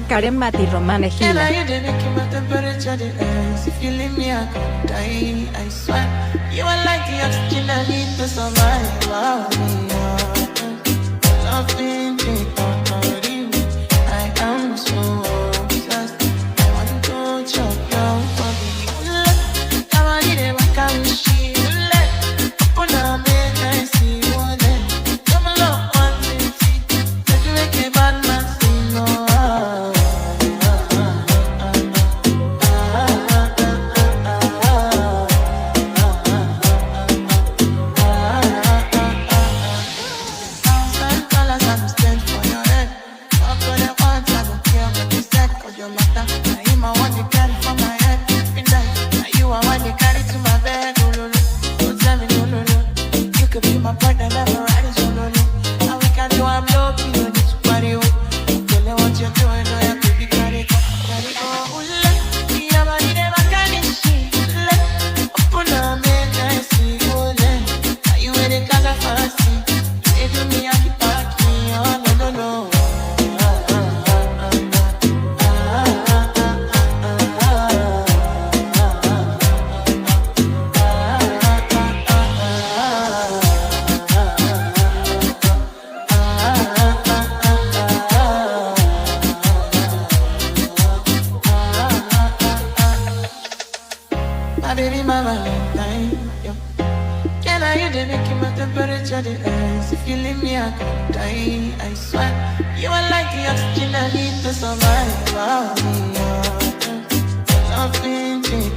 Karen Mati Román Ejila. If you leave me, I could die. I swear, you are like the oxygen I need to survive. Loving me, I am so obsessed. I want to chop your body. I need a vacancy. Open up, make I see what then. Come along, one thing, let me make a bad man sing. My baby, my Valentine, yeah. Can I hear the making my temperature the rise? If you leave me, I could die. I swear, you are like the oxygen I need to survive. Loving me,